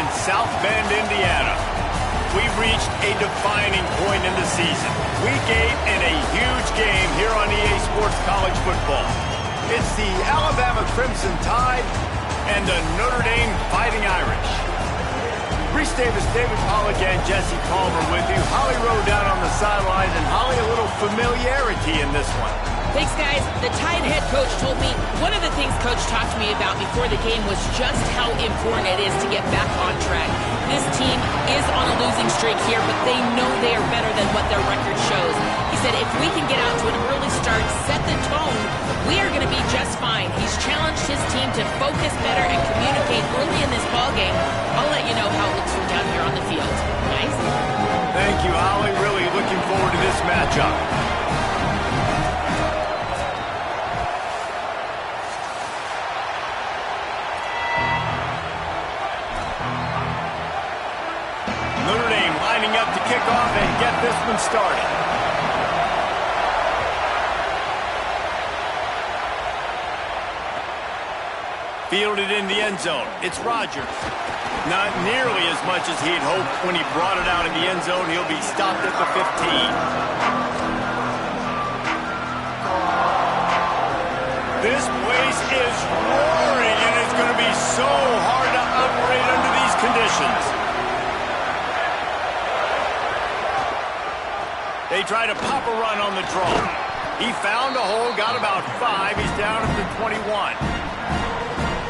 in South Bend, Indiana. We've reached a defining point in the season. Week 8 in a huge game here on EA Sports College Football. It's the Alabama Crimson Tide and the Notre Dame Fighting Irish. Reese Davis, David Pollack, and Jesse Palmer with you. Holly Rowe down on the sideline, and Holly, a little familiarity in this one. Thanks, guys. The Tide head coach told me one of the things Coach talked to me about before the game was just how important it is to get back on track. This team is on a losing streak here, but they know they are better than what their record shows. He said if we can get out to an early start, set the tone, we are going to be just fine. He's challenged his team to focus better and communicate early in this ballgame. I'll let you know how it looks from down here on the field. Nice? Thank you, Holly. Really looking forward to this matchup. Notre Dame lining up to kick off and get this one started. Fielded in the end zone. It's Rodgers. Not nearly as much as he'd hoped when he brought it out in the end zone. He'll be stopped at the 15. This place is roaring, and it's going to be so hard to operate under these conditions. They try to pop a run on the draw. He found a hole, got about 5. He's down at the 21.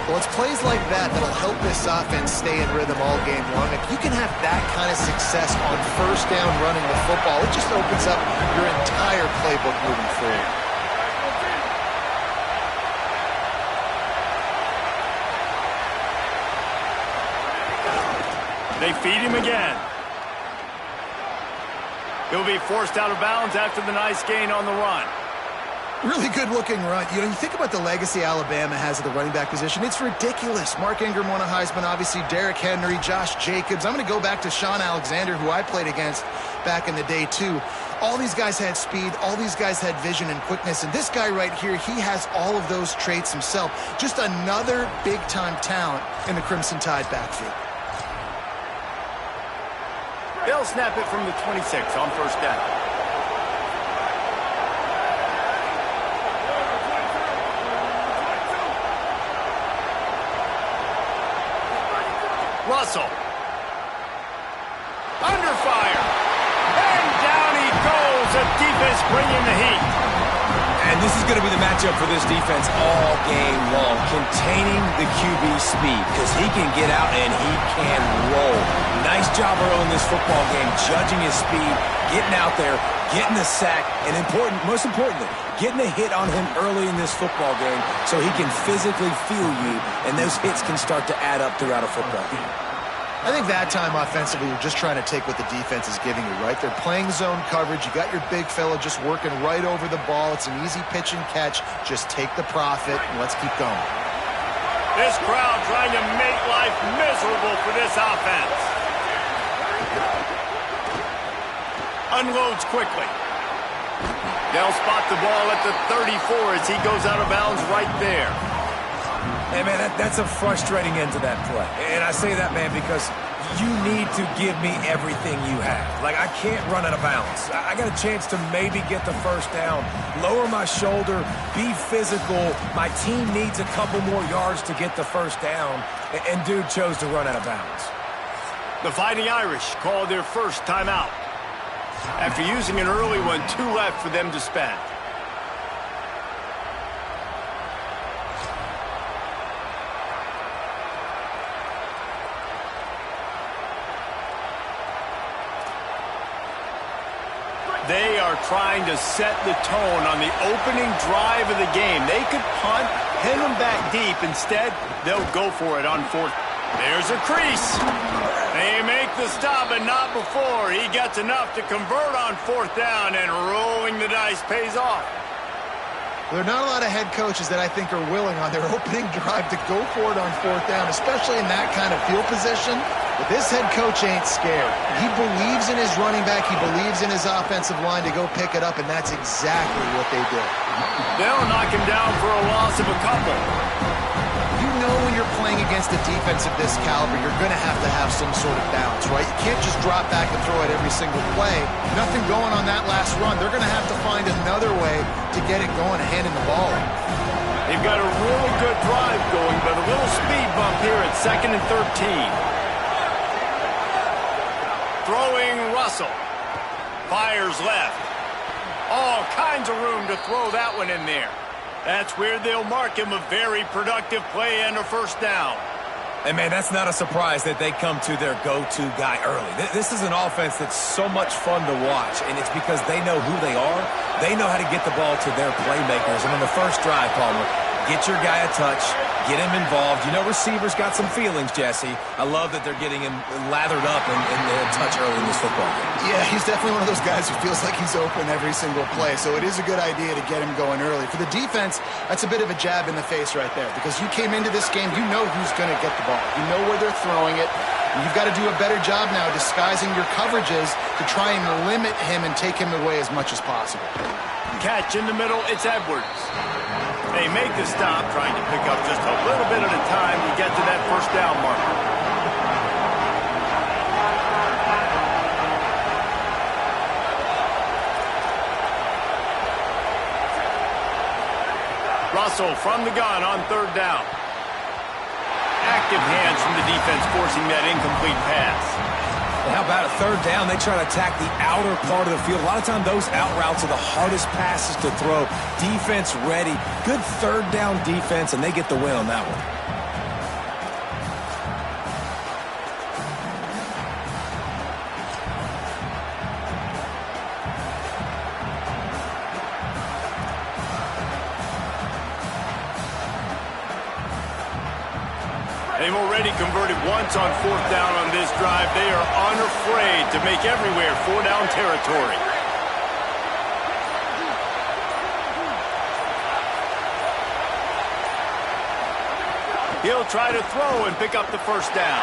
Well, it's plays like that that'll help this offense stay in rhythm all game long. If you can have that kind of success on first down running the football, it just opens up your entire playbook moving forward. They feed him again. He'll be forced out of bounds after the nice gain on the run. Really good-looking run. You know, you think about the legacy Alabama has at the running back position. It's ridiculous. Mark Ingram won a Heisman, obviously. Derrick Henry, Josh Jacobs. I'm going to go back to Sean Alexander, who I played against back in the day, too. All these guys had speed. All these guys had vision and quickness. And this guy right here, he has all of those traits himself. Just another big-time talent in the Crimson Tide backfield. They'll snap it from the 26 on first down. Russell. Under fire. And down he goes. The defense bringing the heat. And this is going to be the matchup for this defense all game long. Containing the QB speed. Because he can get out and he can roll. Nice job early in this football game. Judging his speed. Getting out there. Getting the sack. And most importantly, getting a hit on him early in this football game so he can physically feel you, and those hits can start to add up throughout a football game. I think that time offensively, you're just trying to take what the defense is giving you, right? They're playing zone coverage. You got your big fella just working right over the ball. It's an easy pitch and catch. Just take the profit, and let's keep going. This crowd trying to make life miserable for this offense. Unloads quickly. They'll spot the ball at the 34 as he goes out of bounds right there. Hey, man, that's a frustrating end to that play. And I say that, man, because you need to give me everything you have. Like, I can't run out of bounds. I got a chance to maybe get the first down, lower my shoulder, be physical. My team needs a couple more yards to get the first down, and dude chose to run out of bounds. The Fighting Irish called their first timeout. After using an early one, 2 left for them to spend. They are trying to set the tone on the opening drive of the game. They could punt, pin them back deep. Instead, they'll go for it on fourth. There's a crease. They make the stop, but not before. He gets enough to convert on fourth down, and rolling the dice pays off. There are not a lot of head coaches that I think are willing on their opening drive to go for it on fourth down, especially in that kind of field position. But this head coach ain't scared. He believes in his running back. He believes in his offensive line to go pick it up, and that's exactly what they did. They'll knock him down for a loss of a couple. You know when you're playing against a defense of this caliber, you're going to have some sort of balance, right? You can't just drop back and throw it every single play. Nothing going on that last run. They're going to have to find another way to get it going, handing the ball. They've got a really good drive going, but a little speed bump here at 2nd and 13. Throwing Russell. Fires left. All kinds of room to throw that one in there. That's where they'll mark him a very productive play and a first down. And, man, that's not a surprise that they come to their go-to guy early. This is an offense that's so much fun to watch, and it's because they know who they are. They know how to get the ball to their playmakers. And on the first drive, Palmer, get your guy a touch, get him involved. You know receivers got some feelings, Jesse. I love that they're getting him lathered up and a touch early in this football game. Yeah, he's definitely one of those guys who feels like he's open every single play, so it is a good idea to get him going early. For the defense, that's a bit of a jab in the face right there, because you came into this game, you know who's going to get the ball. You know where they're throwing it. You've got to do a better job now disguising your coverages to try and limit him and take him away as much as possible. Catch in the middle, it's Edwards. They make the stop, trying to pick up just a little bit at a time to get to that first down marker. Russell from the gun on 3rd down. Active hands from the defense forcing that incomplete pass. How about a 3rd down? They try to attack the outer part of the field. A lot of times those out routes are the hardest passes to throw. Defense ready. Good 3rd down defense, and they get the win on that one. They've already converted once on 4th down on this drive. They are unafraid to make everywhere 4-down territory. He'll try to throw and pick up the first down.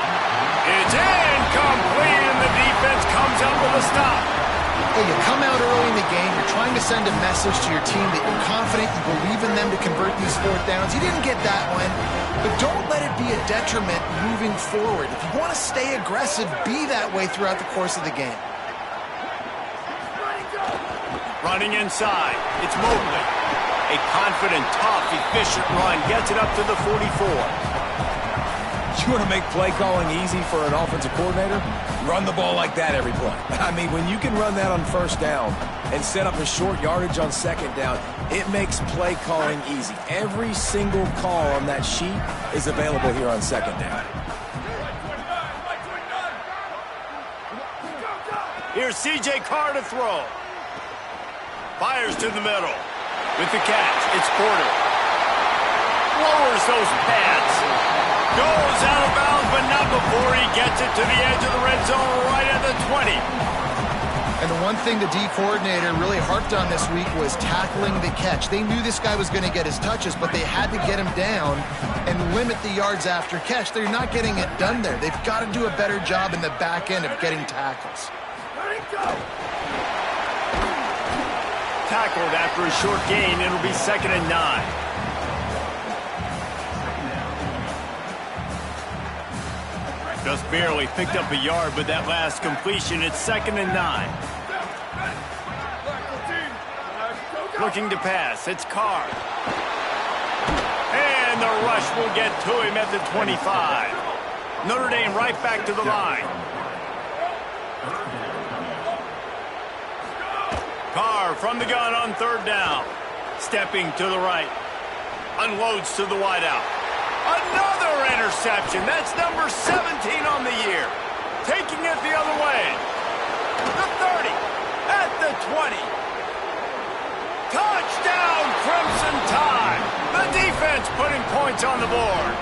It's incomplete, and the defense comes up with a stop. Hey, you come out early in the game, you're trying to send a message to your team that you're confident, you believe in them to convert these 4th downs. You didn't get that one, but don't let it be a detriment moving forward. If you want to stay aggressive, be that way throughout the course of the game. Running inside, it's Mobley. A confident, tough, efficient run gets it up to the 44. You want to make play calling easy for an offensive coordinator? Run the ball like that every play. I mean, when you can run that on 1st down and set up a short yardage on 2nd down, it makes play calling easy. Every single call on that sheet is available here on 2nd down. Here's C.J. Carr to throw. Fires to the middle. With the catch, it's Porter. Lowers those pads. Goes out of bounds, but not before he gets it to the edge of the red zone right at the 20. And the one thing the D coordinator really harped on this week was tackling the catch. They knew this guy was going to get his touches, but they had to get him down and limit the yards after catch. They're not getting it done there. They've got to do a better job in the back end of getting tackles. Tackled after a short gain. It'll be 2nd and 9. Just barely picked up a yard, but that last completion, it's 2nd and 9. Looking to pass, it's Carr. And the rush will get to him at the 25. Notre Dame right back to the line. Carr from the gun on 3rd down. Stepping to the right. Unloads to the wideout. Another interception. That's number 17 on the year. Taking it the other way. The 30. At the 20. Touchdown, Crimson Tide. The defense putting points on the board.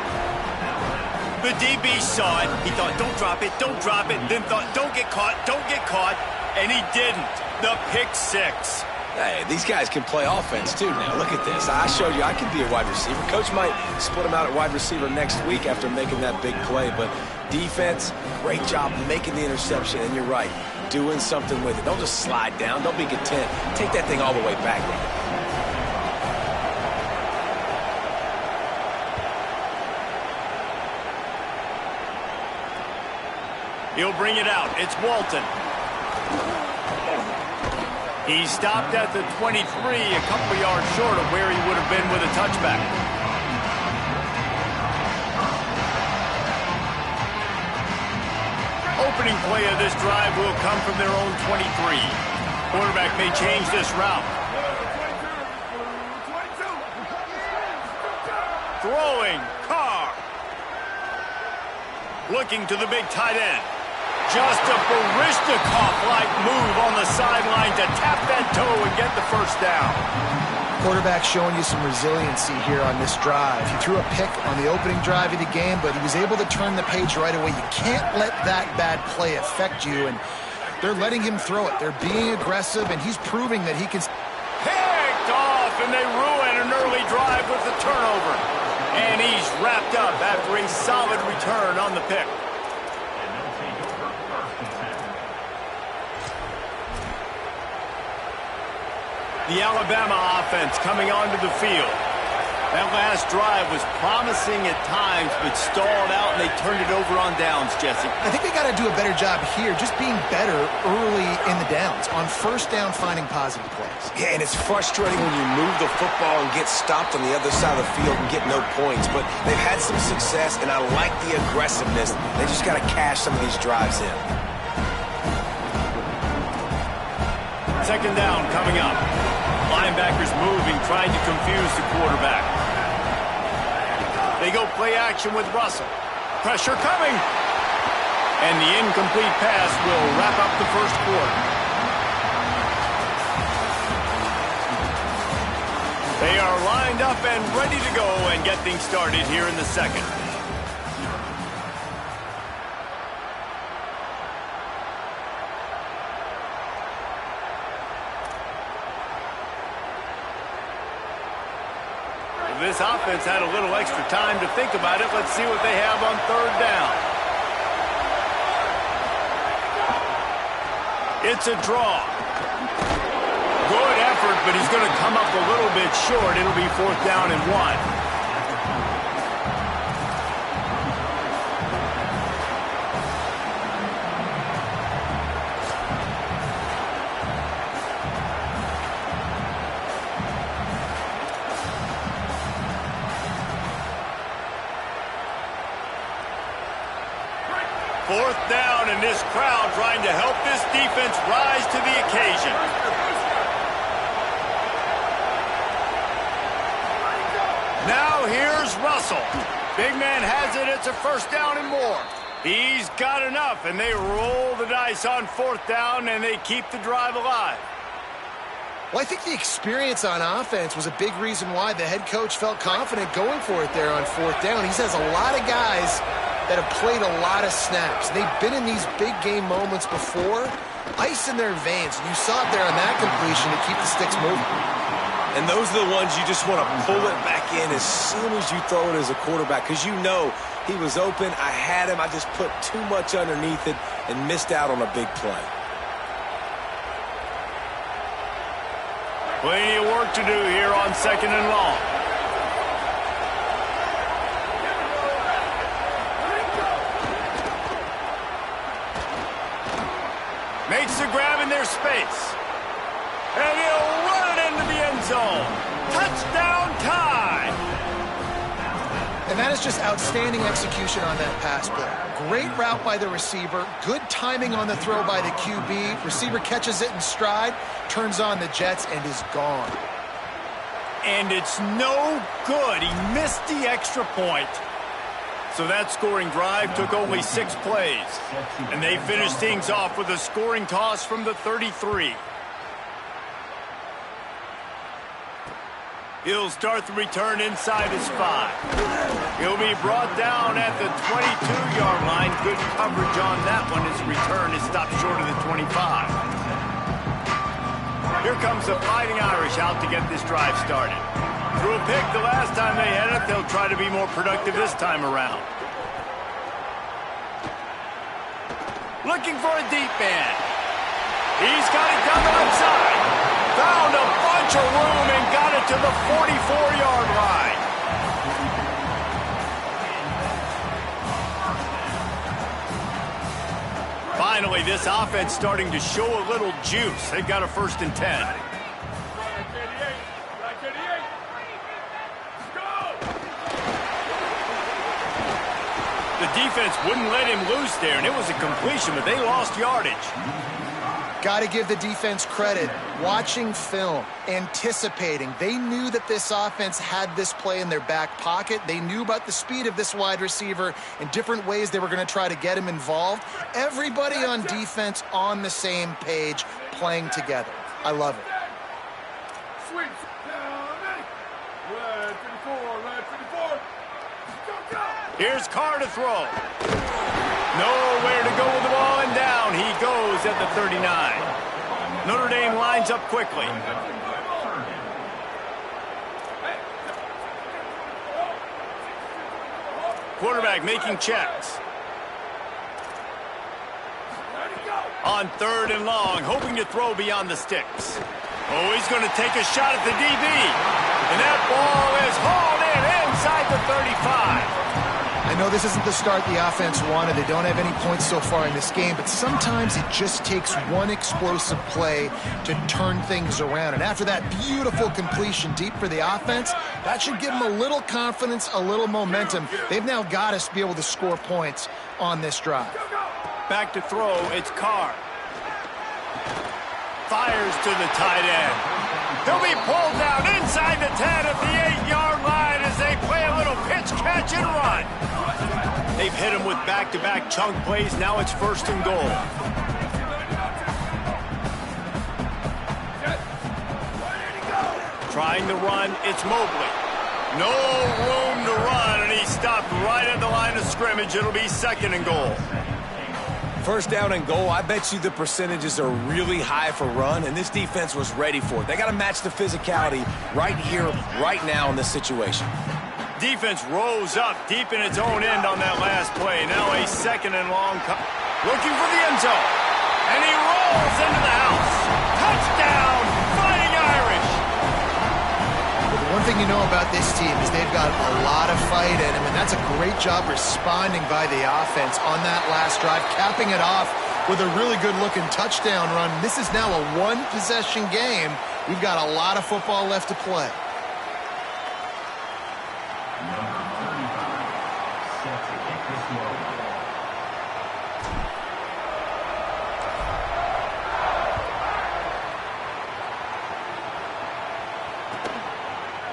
The DB saw it. He thought, don't drop it, don't drop it. Then thought, don't get caught, don't get caught. And he didn't. The pick 6. Hey, these guys can play offense, too, now. Look at this. I showed you I could be a wide receiver. Coach might split him out at wide receiver next week after making that big play. But defense, great job making the interception. And you're right, doing something with it. Don't just slide down. Don't be content. Take that thing all the way back. He'll bring it out. It's Walton. He stopped at the 23, a couple of yards short of where he would have been with a touchback. Opening play of this drive will come from their own 23. Quarterback may change this route. Throwing, Carr. Looking to the big tight end. Just a Baryshnikov-like move on the sideline to tap that toe and get the first down. Quarterback showing you some resiliency here on this drive. He threw a pick on the opening drive of the game, but he was able to turn the page right away. You can't let that bad play affect you, and they're letting him throw it. They're being aggressive, and he's proving that he can... Picked off, and they ruin an early drive with the turnover. And he's wrapped up after a solid return on the pick. The Alabama offense coming onto the field. That last drive was promising at times, but stalled out, and they turned it over on downs, Jesse. I think they got to do a better job here, just being better early in the downs, on first down finding positive plays. Yeah, and it's frustrating when you move the football and get stopped on the other side of the field and get no points, but they've had some success, and I like the aggressiveness. They just got to cash some of these drives in. Second down coming up. Linebackers moving, trying to confuse the quarterback. They go play action with Russell. Pressure coming. And the incomplete pass will wrap up the first quarter. They are lined up and ready to go and get things started here in the second. This offense had a little extra time to think about it. Let's see what they have on third down. It's a draw. Good effort, but he's going to come up a little bit short. It'll be fourth down and 1. Fourth down, and this crowd trying to help this defense rise to the occasion. Now here's Russell. Big man has it. It's a first down and more. He's got enough, and they roll the dice on fourth down, and they keep the drive alive. Well, I think the experience on offense was a big reason why the head coach felt confident going for it there on fourth down. He says a lot of guys that have played a lot of snaps. They've been in these big game moments before. Ice in their veins. You saw it there on that completion to keep the sticks moving. And those are the ones you just want to pull it back in as soon as you throw it as a quarterback, because you know he was open. I had him. I just put too much underneath it and missed out on a big play. Plenty of work to do here on second and long. Makes the grab in their space. And he'll run it into the end zone. Touchdown tie. And that is just outstanding execution on that pass play. Great route by the receiver. Good timing on the throw by the QB. Receiver catches it in stride, turns on the jets, and is gone. And it's no good. He missed the extra point. So that scoring drive took only 6 plays. And they finished things off with a scoring toss from the 33. He'll start the return inside his 5. He'll be brought down at the 22-yard line. Good coverage on that one. His return is stopped short of the 25. Here comes the Fighting Irish out to get this drive started. Threw a pick the last time they had it. They'll try to be more productive this time around. Looking for a deep man. He's got it down the left side. Found a bunch of room and got it to the 44-yard line. Finally, this offense starting to show a little juice. They've got a 1st and 10. The defense wouldn't let him loose there, and it was a completion, but they lost yardage. Got to give the defense credit. Watching film, anticipating. They knew that this offense had this play in their back pocket. They knew about the speed of this wide receiver and different ways they were going to try to get him involved. Everybody on defense on the same page, playing together. I love it. Here's Carr to throw. Nowhere to go with the ball, and down he goes at the 39. Notre Dame lines up quickly. Quarterback making checks. On 3rd and long, hoping to throw beyond the sticks. Oh, he's going to take a shot at the DB. And that ball is hauled in inside the 35. I know this isn't the start the offense wanted. They don't have any points so far in this game, but sometimes it just takes one explosive play to turn things around. And after that beautiful completion deep for the offense, that should give them a little confidence, a little momentum. They've now got us to be able to score points on this drive. Back to throw, it's Carr. Fires to the tight end. He'll be pulled down inside the 10 at the 8-yard line as they play a little pitch, catch, and run. They've hit him with back-to-back chunk plays. Now it's 1st and goal. Trying to run, it's Mobley. No room to run, and he stopped right at the line of scrimmage. It'll be 2nd and goal. 1st down and goal, I bet you the percentages are really high for run, and this defense was ready for it. They got to match the physicality right here, right now in this situation. Defense rose up deep in its own end on that last play. Now a 2nd and long. Looking for the end zone. And he rolls into the house. Touchdown, Fighting Irish. Well, the one thing you know about this team is they've got a lot of fight in them, and that's a great job responding by the offense on that last drive, capping it off with a really good-looking touchdown run. This is now a one-possession game. We've got a lot of football left to play.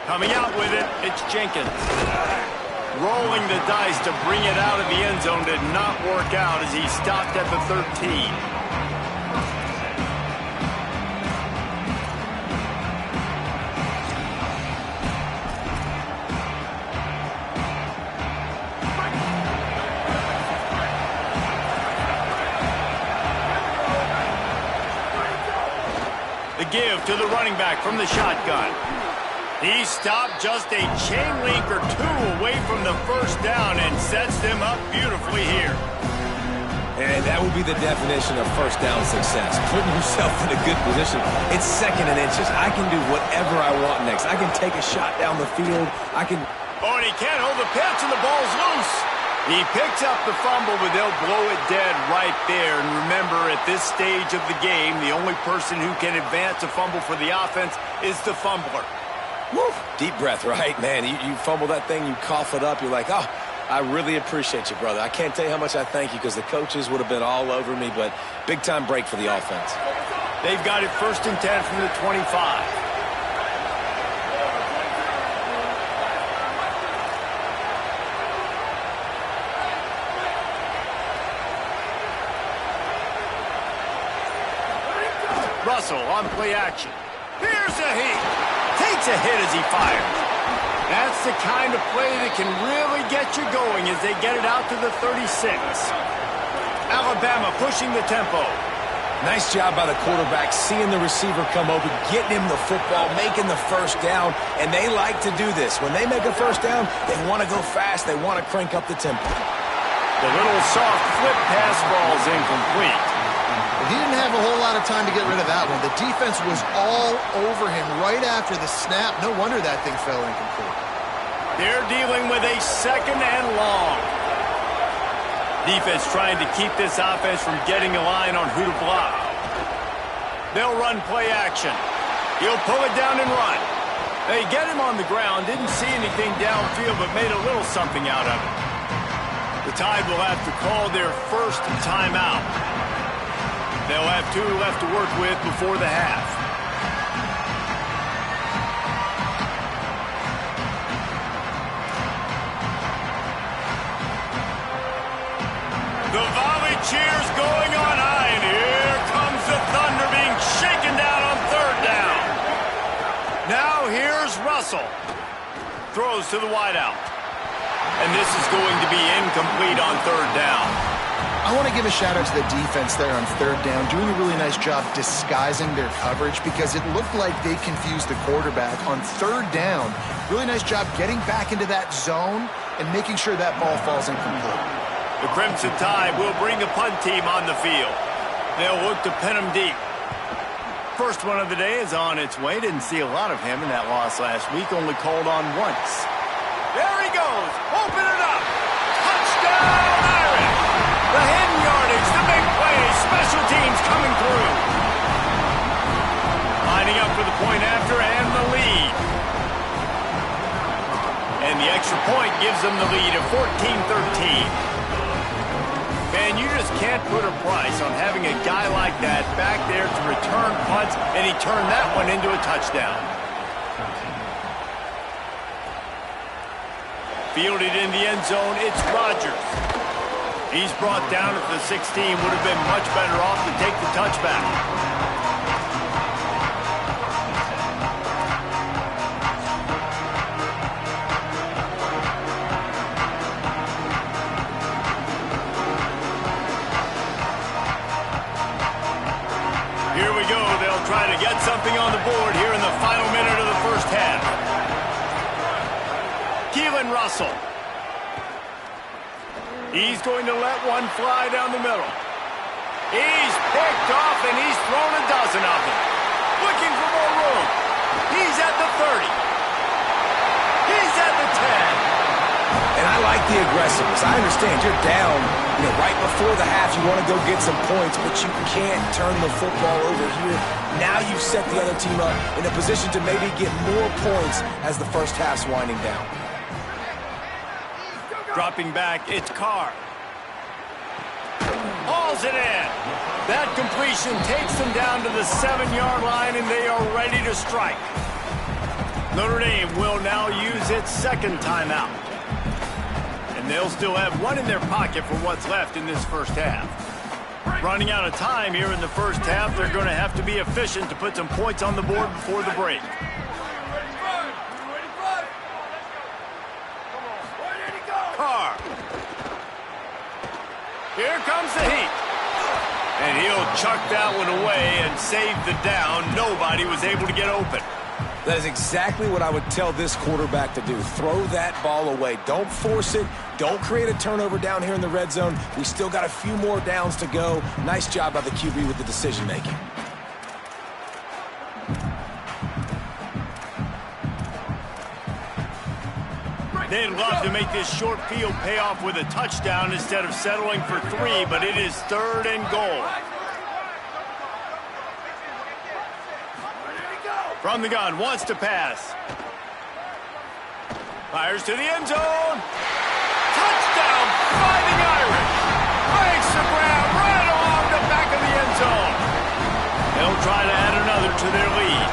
Coming out with it, it's Jenkins. Rolling the dice to bring it out of the end zone did not work out as he stopped at the 13. The give to the running back from the shotgun. He stopped just a chain link or two away from the 1st down and sets them up beautifully here. And that would be the definition of 1st down success. Putting yourself in a good position. It's 2nd and inches. I can do whatever I want next. I can take a shot down the field. Oh, and he can't hold the pitch, and the ball's loose. He picks up the fumble, but they'll blow it dead right there. And remember, at this stage of the game, the only person who can advance a fumble for the offense is the fumbler. Woo. Deep breath, right? Man, you fumble that thing, you cough it up, you're like, oh, I really appreciate you, brother. I can't tell you how much I thank you because the coaches would have been all over me, but big-time break for the offense. They've got it 1st and 10 from the 25. Russell on play action. Here's a heat. Takes a hit as he fires. That's the kind of play that can really get you going as they get it out to the 36. Alabama pushing the tempo. Nice job by the quarterback, seeing the receiver come open, getting him the football, making the 1st down, and they like to do this. When they make a 1st down, they want to go fast. They want to crank up the tempo. The little soft flip pass ball's incomplete. He didn't have a whole lot of time to get rid of that one. The defense was all over him right after the snap. No wonder that thing fell incomplete. They're dealing with a 2nd and long. Defense trying to keep this offense from getting a line on who to block. They'll run play action. He'll pull it down and run. They get him on the ground, didn't see anything downfield, but made a little something out of it. The Tide will have to call their first timeout. They'll have 2 left to work with before the half. The volley cheers going on high, and here comes the Thunder being shaken down on 3rd down. Now here's Russell. Throws to the wideout. And this is going to be incomplete on 3rd down. I want to give a shout out to the defense there on 3rd down, doing a really nice job disguising their coverage because it looked like they confused the quarterback on 3rd down. Really nice job getting back into that zone and making sure that ball falls incomplete. The Crimson Tide will bring the punt team on the field. They'll look to pin him deep. First one of the day is on its way. Didn't see a lot of him in that loss last week. Only called on once. There he goes. Open it up. Touchdown, Irish. The hidden yardage, the big plays, special teams coming through. Lining up for the point after and the lead. And the extra point gives them the lead of 14-13. Man, you just can't put a price on having a guy like that back there to return punts, and he turned that one into a touchdown. Fielded in the end zone, it's Rodgers. He's brought down at the 16, would have been much better off to take the touchback. Here we go. They'll try to get something on the board here in the final minute of the first half. Keelan Russell. He's going to let one fly down the middle. He's picked off, and he's thrown a dozen of them. Looking for more room. He's at the 30. He's at the 10. And I like the aggressiveness. I understand you're down, right before the half. You want to go get some points, but you can't turn the football over here. Now you've set the other team up in a position to maybe get more points as the first half's winding down. Dropping back, it's Carr. Hauls it in. That completion takes them down to the 7-yard line, and they are ready to strike. Notre Dame will now use its second timeout. And they'll still have one in their pocket for what's left in this first half. Running out of time here in the first half, they're going to have to be efficient to put some points on the board before the break. Carr. Here comes the heat. And he'll chuck that one away and save the down. Nobody was able to get open. That is exactly what I would tell this quarterback to do. Throw that ball away. Don't force it. Don't create a turnover down here in the red zone. We still got a few more downs to go. Nice job by the QB with the decision-making. They'd love to make this short field pay off with a touchdown instead of settling for 3, but it is 3rd and goal. From the gun, wants to pass. Fires to the end zone. Touchdown, Fighting Irish. Makes the grab right along the back of the end zone. They'll try to add another to their lead.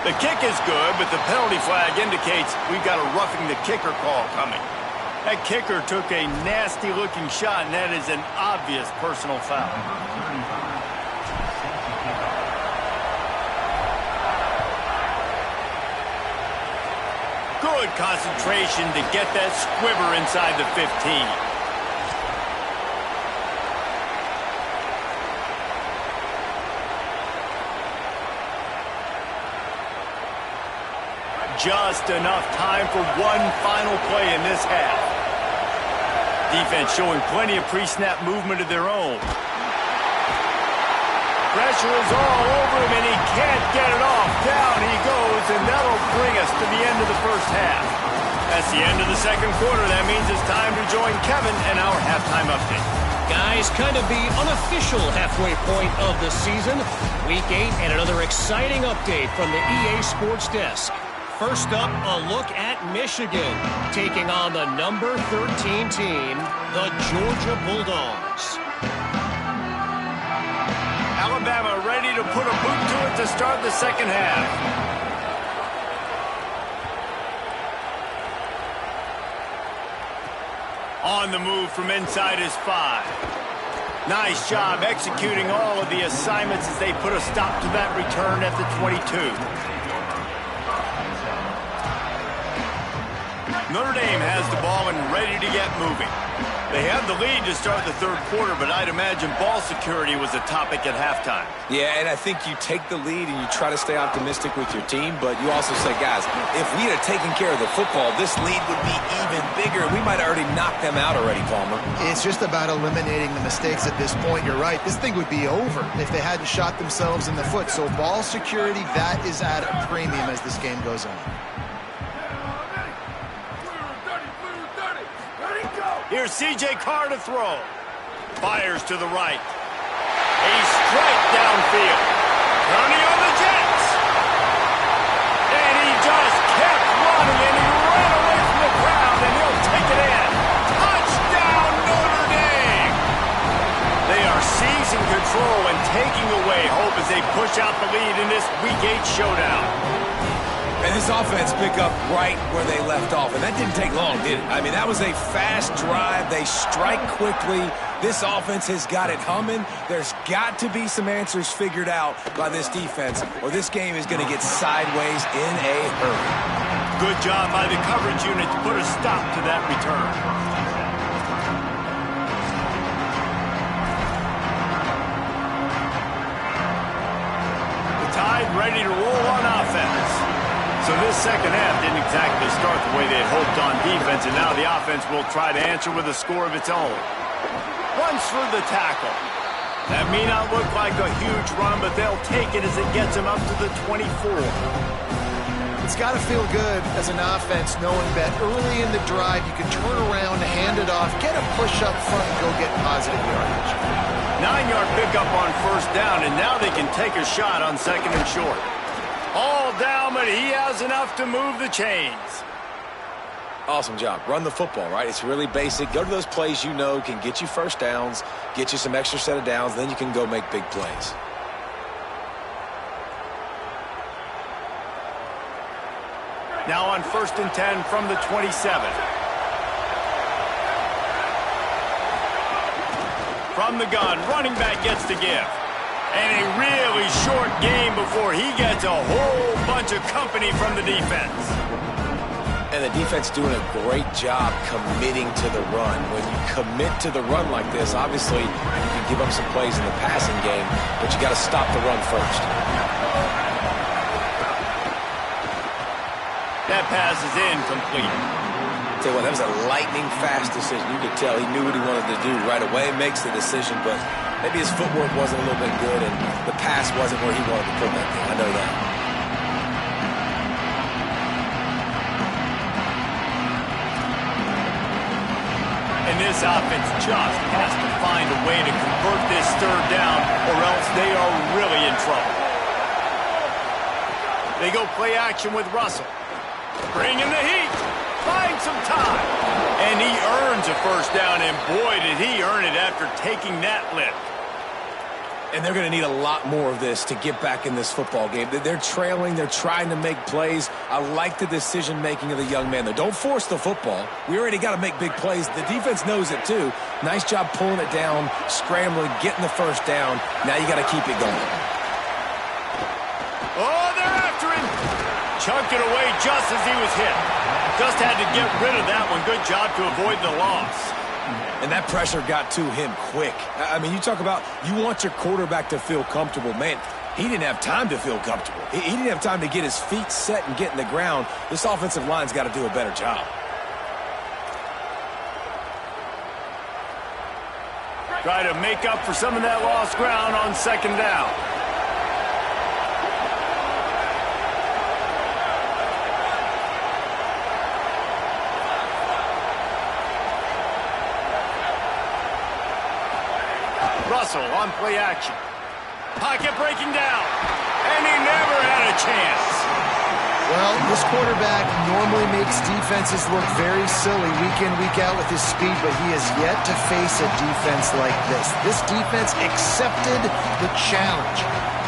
The kick is good, but the penalty flag indicates we've got a roughing the kicker call coming. That kicker took a nasty-looking shot, and that is an obvious personal foul. Good concentration to get that squibber inside the 15. Just enough time for one final play in this half. Defense showing plenty of pre-snap movement of their own. Pressure is all over him, and he can't get it off. Down he goes, and that'll bring us to the end of the first half. That's the end of the second quarter. That means it's time to join Kevin and our halftime update. Guys, kind of the unofficial halfway point of the season. Week 8 and another exciting update from the EA Sports Desk. First up, a look at Michigan, taking on the number 13 team, the Georgia Bulldogs. Alabama ready to put a boot to it to start the second half. On the move from inside his 5. Nice job executing all of the assignments as they put a stop to that return at the 22. Notre Dame has the ball and ready to get moving. They have the lead to start the third quarter, but I'd imagine ball security was a topic at halftime. Yeah, and I think you take the lead and you try to stay optimistic with your team, but you also say, guys, if we had taken care of the football, this lead would be even bigger. We might have already knocked them out already, Palmer. It's just about eliminating the mistakes at this point. You're right. This thing would be over if they hadn't shot themselves in the foot. So ball security, that is at a premium as this game goes on. Here's C.J. Carr to throw. Fires to the right. A strike downfield. Running on the Jets. And he just kept running, and he ran away from the crowd, and he'll take it in. Touchdown, Notre Dame! They are seizing control and taking away hope as they push out the lead in this Week 8 showdown. And this offense pick up right where they left off. And that didn't take long, did it? I mean, that was a fast drive. They strike quickly. This offense has got it humming. There's got to be some answers figured out by this defense, or this game is going to get sideways in a hurry. Good job by the coverage unit to put a stop to that return. The Tide ready to roll on offense. So this second half didn't exactly start the way they had hoped on defense, and now the offense will try to answer with a score of its own. Runs through the tackle. That may not look like a huge run, but they'll take it as it gets them up to the 24. It's got to feel good as an offense knowing that early in the drive you can turn around, hand it off, get a push up front, and go get positive yardage. 9-yard pickup on first down, and now they can take a shot on second and short. All down, but he has enough to move the chains. Awesome job. Run the football, right? It's really basic. Go to those plays you know can get you first downs, get you some extra set of downs, then you can go make big plays. Now on 1st and 10 from the 27. From the gun, running back gets to give. And a really short game before he gets a whole bunch of company from the defense. And the defense doing a great job committing to the run. When you commit to the run like this, obviously you can give up some plays in the passing game, but you got to stop the run first. That pass is incomplete. Tell you what, that was a lightning-fast decision. You could tell he knew what he wanted to do right away, makes the decision, but maybe his footwork wasn't a little bit good, and the pass wasn't where he wanted to put that thing. I know that. And this offense just has to find a way to convert this third down, or else they are really in trouble. They go play action with Russell. Bring in the heat. Find some time. And he earns a first down, and boy, did he earn it after taking that lift. And they're going to need a lot more of this to get back in this football game. They're trailing. They're trying to make plays. I like the decision-making of the young man, though. Don't force the football. We already got to make big plays. The defense knows it, too. Nice job pulling it down, scrambling, getting the first down. Now you got to keep it going. Oh, they're after him. Chunked it away just as he was hit. Just had to get rid of that one. Good job to avoid the loss. And that pressure got to him quick. I mean, you talk about you want your quarterback to feel comfortable. Man, he didn't have time to feel comfortable. He didn't have time to get his feet set and get in the ground. This offensive line's got to do a better job. Try to make up for some of that lost ground on second down. Russell on play action. Pocket breaking down. And he never had a chance. Well, this quarterback normally makes defenses look very silly week in, week out with his speed, but he has yet to face a defense like this. This defense accepted the challenge.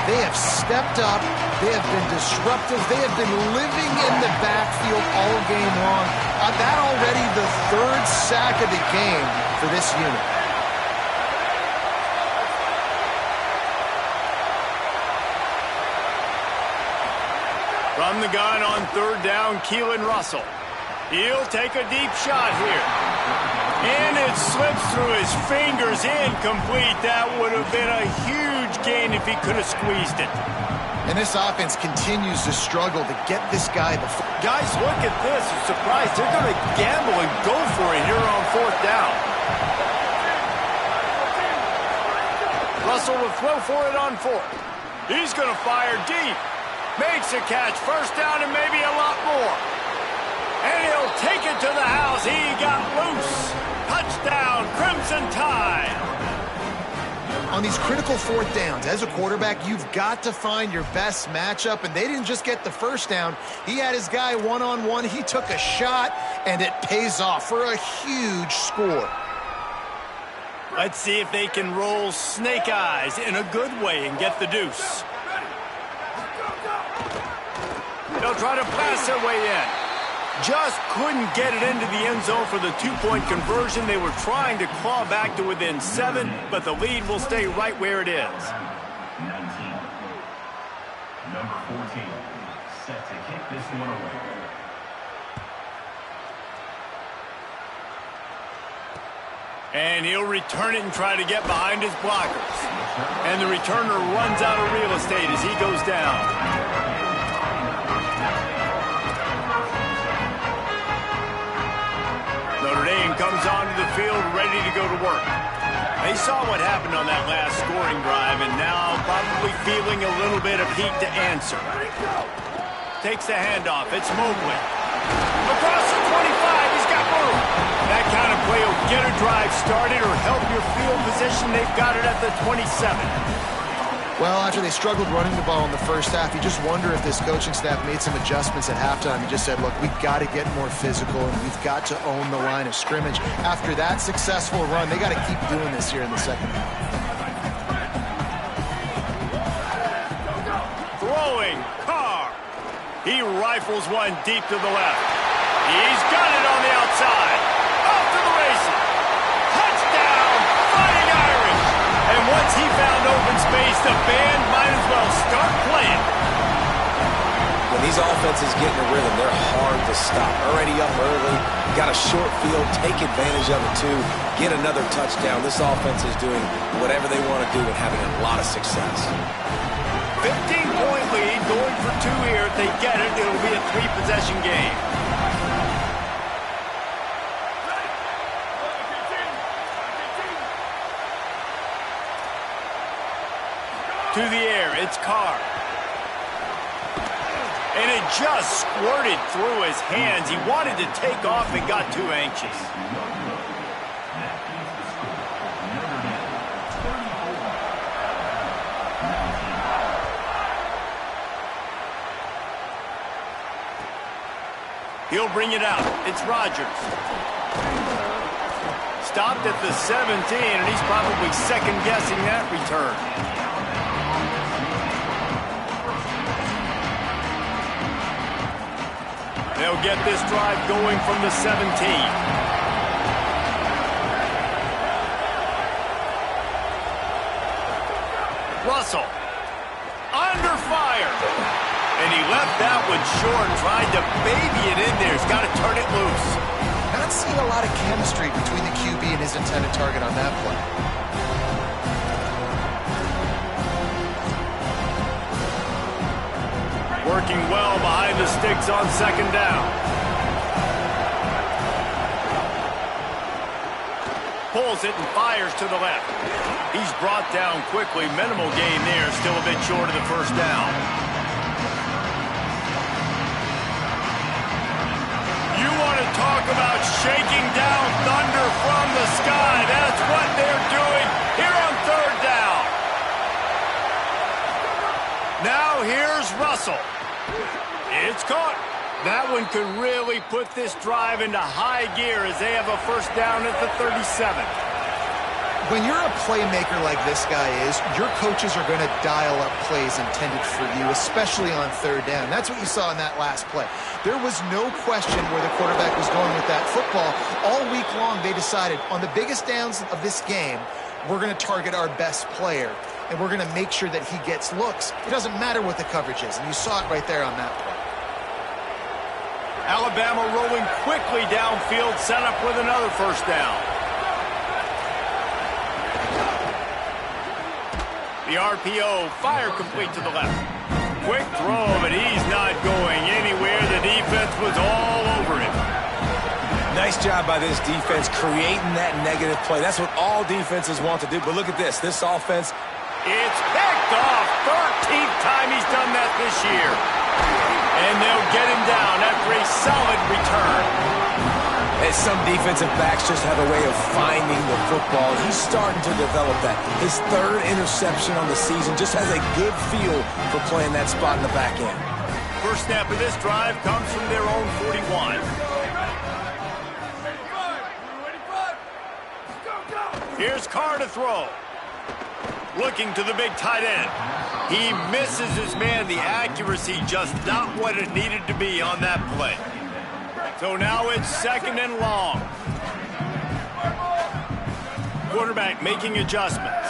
They have stepped up. They have been disruptive. They have been living in the backfield all game long. That already the third sack of the game for this unit. From the gun on third down, Keelan Russell. He'll take a deep shot here. And it slips through his fingers, incomplete. That would have been a huge gain if he could have squeezed it. And this offense continues to struggle to get this guy the foot. Guys, look at this. I'm surprised they're going to gamble and go for it here on fourth down. Russell will throw for it on fourth. He's going to fire deep. Makes a catch, first down and maybe a lot more. And he'll take it to the house. He got loose. Touchdown, Crimson Tide. On these critical fourth downs, as a quarterback, you've got to find your best matchup, and they didn't just get the first down. He had his guy one-on-one. He took a shot, and it pays off for a huge score. Let's see if they can roll snake eyes in a good way and get the deuce. They'll try to pass their way in. Just couldn't get it into the end zone for the two-point conversion. They were trying to claw back to within 7, but the lead will stay right where it is. 19. Number 14, set to kick this one away. And he'll return it and try to get behind his blockers. And the returner runs out of real estate as he goes down. Notre Dame comes onto the field ready to go to work. They saw what happened on that last scoring drive and now probably feeling a little bit of heat to answer. Takes the handoff. It's Mobley. Across the 25, he's got room. That kind of play will get a drive started or help your field position. They've got it at the 27. Well, after they struggled running the ball in the first half, you just wonder if this coaching staff made some adjustments at halftime. He just said, look, we've got to get more physical, and we've got to own the line of scrimmage. After that successful run, they got to keep doing this here in the second half. Throwing, Carr. He rifles one deep to the left. He's got it on the outside. Off to the races. Touchdown, Fighting Irish. And once he found open space, the band might as well start playing. When these offenses get in a rhythm, they're hard to stop. Already up early, got a short field, take advantage of it too, get another touchdown. This offense is doing whatever they want to do and having a lot of success. 15-point lead, going for 2 here. If they get it, it'll be a 3-possession game. To the air, it's Carr. And it just squirted through his hands. He wanted to take off and got too anxious. He'll bring it out. It's Rodgers. Stopped at the 17, and he's probably second-guessing that return. They'll get this drive going from the 17. Russell, under fire. And he left that one short, tried to baby it in there. He's got to turn it loose. Not seeing a lot of chemistry between the QB and his intended target on that play. Working well behind the sticks on second down. Pulls it and fires to the left. He's brought down quickly. Minimal gain there. Still a bit short of the first down. You want to talk about shaking down thunder from the sky. That's what they're doing here on third Russell. It's caught. That one could really put this drive into high gear as they have a first down at the 37. When you're a playmaker like this guy is, your coaches are going to dial up plays intended for you, especially on third down. That's what you saw in that last play. There was no question where the quarterback was going with that football. All week long, they decided on the biggest downs of this game, we're going to target our best player, and we're going to make sure that he gets looks. It doesn't matter what the coverage is, and you saw it right there on that play. Alabama rolling quickly downfield, set up with another first down. The RPO, fire complete to the left. Quick throw, but he's not going anywhere. The defense was all over him. Nice job by this defense creating that negative play. That's what all defenses want to do. But look at this. This offense. It's picked off. 13th time he's done that this year. And they'll get him down after a solid return. And some defensive backs just have a way of finding the football. He's starting to develop that. His third interception on the season just has a good feel for playing that spot in the back end. First snap of this drive comes from their own 41. Here's Carr to throw. Looking to the big tight end. He misses his man. The accuracy just not what it needed to be on that play. So now it's second and long. Quarterback making adjustments.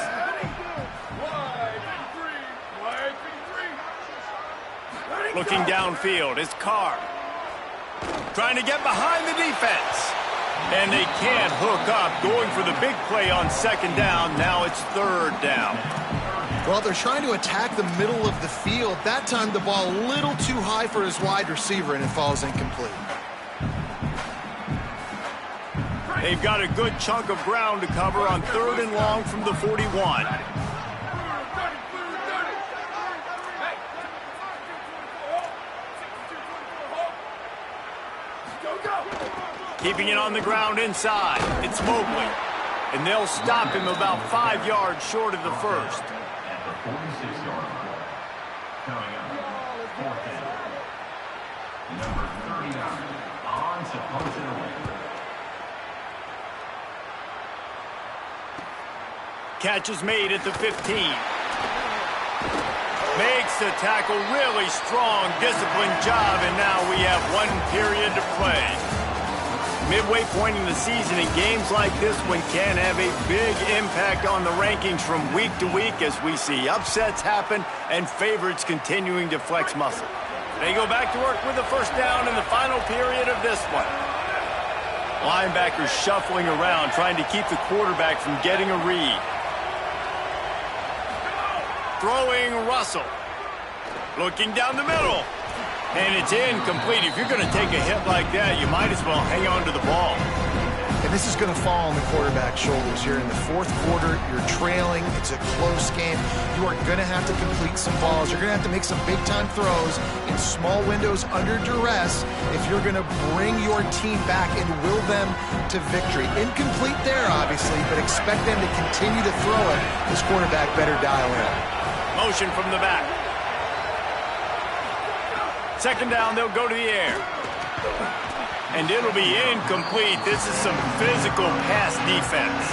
Looking downfield is Carr. Trying to get behind the defense. And they can't hook up. Going for the big play on second down. Now it's third down. Well, they're trying to attack the middle of the field. That time the ball a little too high for his wide receiver, and it falls incomplete. They've got a good chunk of ground to cover on third and long from the 41. Keeping it on the ground inside. It's Mobley. And they'll stop him about 5 yards short of the first. At the 46-yard line. Coming up, fourth down. Number 39 on to punt it away. Catch is made at the 15. Makes the tackle really strong, disciplined job, and now we have 1 period to play. Midway point in the season, in games like this one can have a big impact on the rankings from week to week as we see upsets happen and favorites continuing to flex muscle. They go back to work with the first down in the final period of this one. Linebackers shuffling around, trying to keep the quarterback from getting a read. Throwing Russell. Looking down the middle. And it's incomplete. If you're going to take a hit like that, you might as well hang on to the ball. And this is going to fall on the quarterback's shoulders here in the fourth quarter. You're trailing. It's a close game. You are going to have to complete some balls. You're going to have to make some big-time throws in small windows under duress if you're going to bring your team back and will them to victory. Incomplete there, obviously, but expect them to continue to throw it. This quarterback better dial in. Motion from the back. Second down, they'll go to the air. And it'll be incomplete. This is some physical pass defense.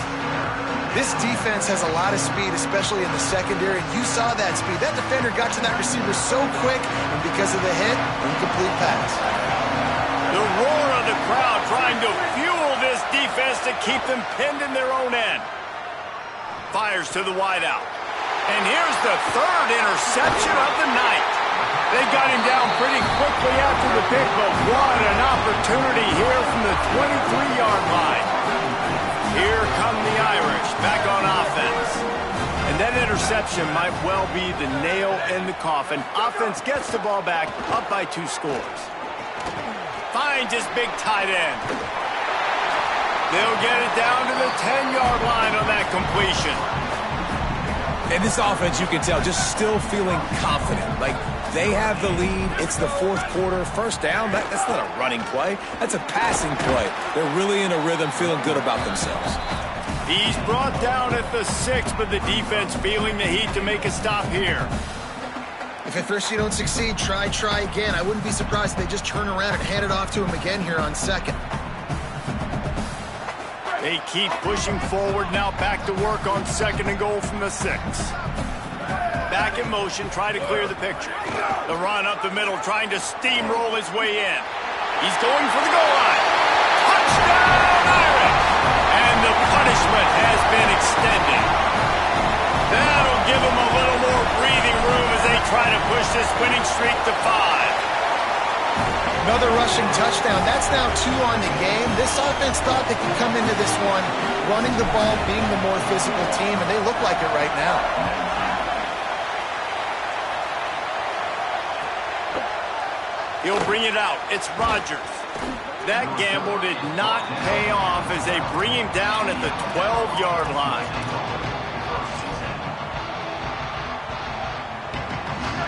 This defense has a lot of speed, especially in the secondary. You saw that speed. That defender got to that receiver so quick, and because of the hit, incomplete pass. The roar of the crowd trying to fuel this defense to keep them pinned in their own end. Fires to the wideout. And here's the third interception of the night. They got him down pretty quickly after the pick, but what an opportunity here from the 23-yard line. Here come the Irish back on offense. And that interception might well be the nail in the coffin. Offense gets the ball back, up by 2 scores. Finds his big tight end. They'll get it down to the 10-yard line on that completion. And this offense, you can tell, just still feeling confident. Like, they have the lead. It's the fourth quarter. First down, that's not a running play. That's a passing play. They're really in a rhythm, feeling good about themselves. He's brought down at the 6, but the defense feeling the heat to make a stop here. If at first you don't succeed, try again. I wouldn't be surprised if they just turn around and hand it off to him again here on second. They keep pushing forward now, back to work on 2nd and goal from the 6. Back in motion, try to clear the picture. The run up the middle, trying to steamroll his way in. He's going for the goal line. Touchdown, Irish! And the punishment has been extended. That'll give him a little more breathing room as they try to push this winning streak to 5. Another rushing touchdown. That's now 2 on the game. This offense thought they could come into this one running the ball, being the more physical team, and they look like it right now. He'll bring it out. It's Rodgers. That gamble did not pay off as they bring him down at the 12-yard line.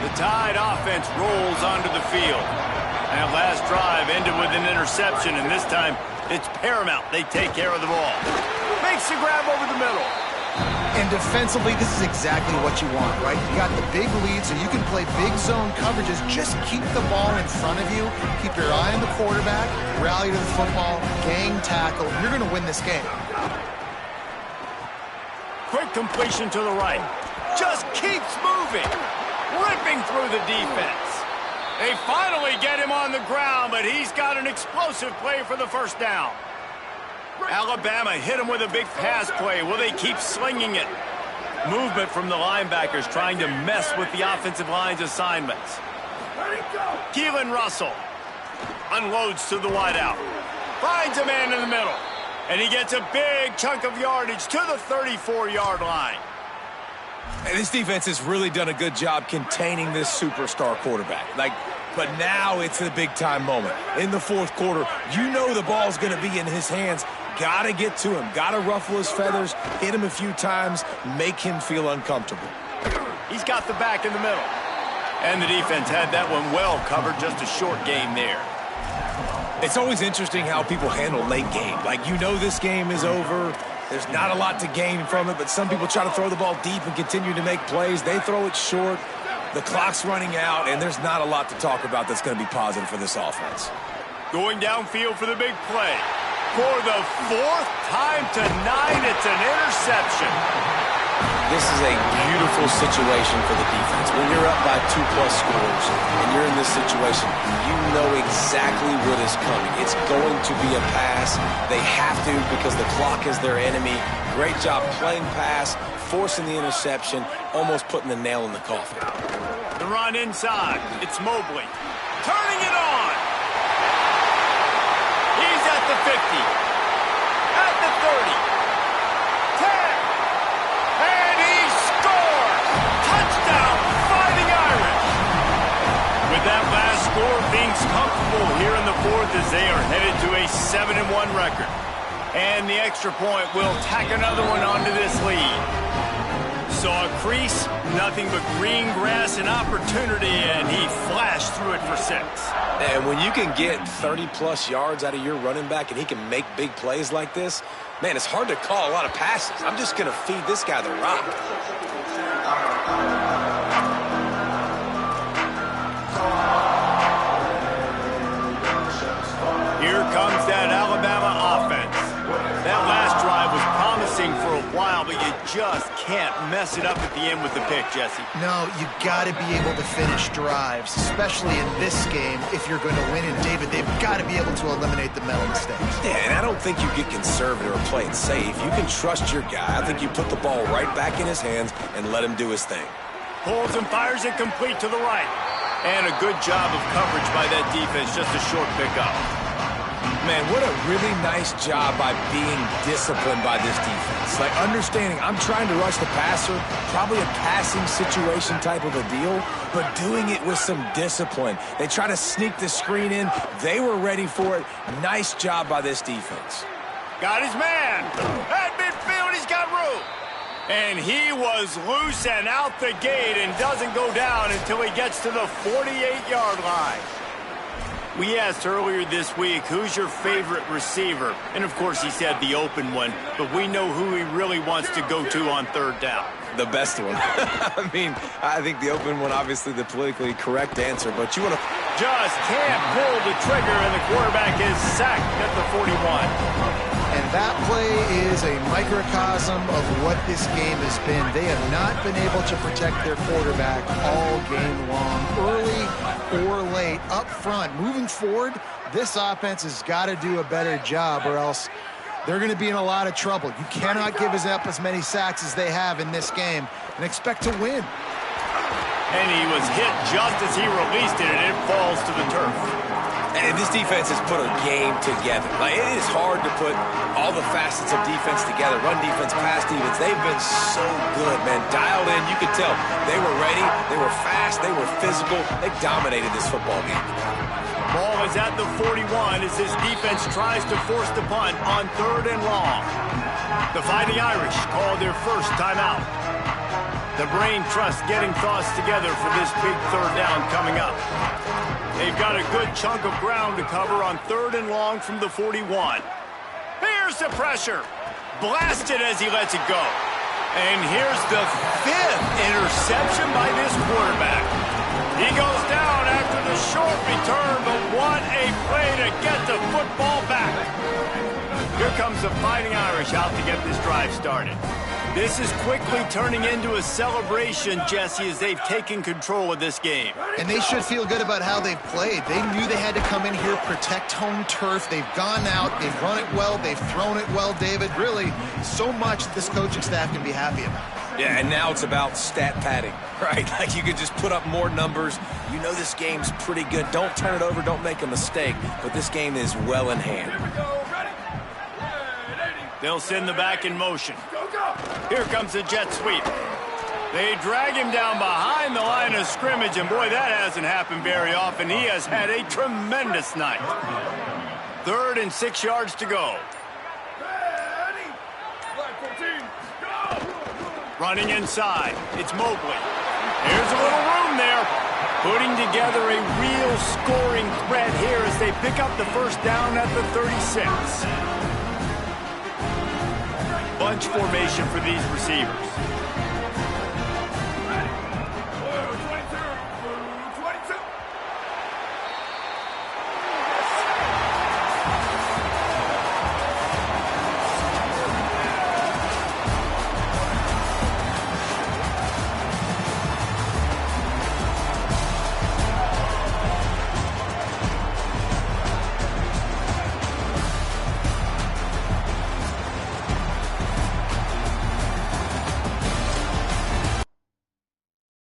The Tide offense rolls onto the field. That last drive ended with an interception, and this time it's paramount they take care of the ball. Makes the grab over the middle. And defensively, this is exactly what you want, right? You got the big lead, so you can play big zone coverages. Just keep the ball in front of you. Keep your eye on the quarterback. Rally to the football. Gang tackle. You're going to win this game. Quick completion to the right. Just keeps moving. Ripping through the defense. They finally get him on the ground, but he's got an explosive play for the first down. Alabama hit him with a big pass play. Will they keep slinging it? Movement from the linebackers trying to mess with the offensive line's assignments. Keelan Russell unloads to the wideout. Finds a man in the middle. And he gets a big chunk of yardage to the 34-yard line. And this defense has really done a good job containing this superstar quarterback. But now it's a big-time moment. In the 4th quarter, you know the ball's going to be in his hands. Got to get to him. Got to ruffle his feathers, hit him a few times, make him feel uncomfortable. He's got the back in the middle. And the defense had that one well covered, just a short game there. It's always interesting how people handle late game. You know this game is over. There's not a lot to gain from it, but some people try to throw the ball deep and continue to make plays. They throw it short. The clock's running out, and there's not a lot to talk about that's going to be positive for this offense. Going downfield for the big play. For the 4th time tonight, it's an interception. This is a beautiful situation for the defense. When you're up by 2+ scores and you're in this situation, you know exactly what is coming. It's going to be a pass. They have to because the clock is their enemy. Great job playing pass, forcing the interception, almost putting the nail in the coffin. The run inside. It's Mobley. Turning it on. He's at the 50. At the 30. 10. And he scores! Touchdown, Fighting Irish! With that last score, things comfortable here in the 4th as they are headed to a 7-1 record. And the extra point will tack another one onto this lead. Saw a crease, nothing but green grass and opportunity, and he flashed through it for 6. And when you can get 30+ yards out of your running back and he can make big plays like this, man, it's hard to call a lot of passes. I'm just going to feed this guy the rock. Here comes that Alabama offense. That last drive was promising for a while, but you just can't mess it up at the end with the pick, Jesse. No, you got to be able to finish drives, especially in this game if you're going to win. And David, they've got to be able to eliminate the mental mistakes. Yeah, and I don't think you get conservative or play it safe. You can trust your guy. I think you put the ball right back in his hands and let him do his thing. Pulls and fires it complete to the right. And a good job of coverage by that defense, just a short pickup. Man, what a really nice job by being disciplined by this defense. Understanding I'm trying to rush the passer, probably a passing situation type of a deal, but doing it with some discipline. They try to sneak the screen in. They were ready for it. Nice job by this defense. Got his man. At midfield, he's got room. And he was loose and out the gate and doesn't go down until he gets to the 48-yard line. We asked earlier this week, who's your favorite receiver? And, of course, he said the open one, but we know who he really wants to go to on third down. The best one. I mean, I think the open one, obviously the politically correct answer, but you want to... Just can't pull the trigger, and the quarterback is sacked at the 41. And that play is a microcosm of what this game has been. They have not been able to protect their quarterback all game long, early or late, up front. Moving forward, this offense has got to do a better job, or else they're going to be in a lot of trouble. You cannot give up as many sacks as they have in this game and expect to win. And he was hit just as he released it, and it falls to the turf. And this defense has put a game together. Like, it is hard to put all the facets of defense together. Run defense, pass defense. They've been so good, man. Dialed in, you could tell. They were ready. They were fast. They were physical. They dominated this football game. Ball is at the 41 as this defense tries to force the punt on third and long. The Fighting Irish call their first timeout. The brain trust getting thoughts together for this big third down coming up. They've got a good chunk of ground to cover on third and long from the 41. Here's the pressure. Blasted as he lets it go. And here's the 5th interception by this quarterback. He goes down after the short return, but what a play to get the football back. Here comes the Fighting Irish out to get this drive started. This is quickly turning into a celebration, Jesse, as they've taken control of this game. And they should feel good about how they've played. They knew they had to come in here, protect home turf. They've gone out, they've run it well, they've thrown it well, David. Really, so much that this coaching staff can be happy about. Yeah, and now it's about stat padding, right? Like, you could just put up more numbers. You know this game's pretty good. Don't turn it over, don't make a mistake. But this game is well in hand. They'll send the back in motion. Here comes the jet sweep. They drag him down behind the line of scrimmage, and boy, that hasn't happened very often. He has had a tremendous night. 3rd and 6 yards to go. Running inside, it's Mobley. Here's a little room there. Putting together a real scoring threat here as they pick up the first down at the 36. Bunch formation for these receivers.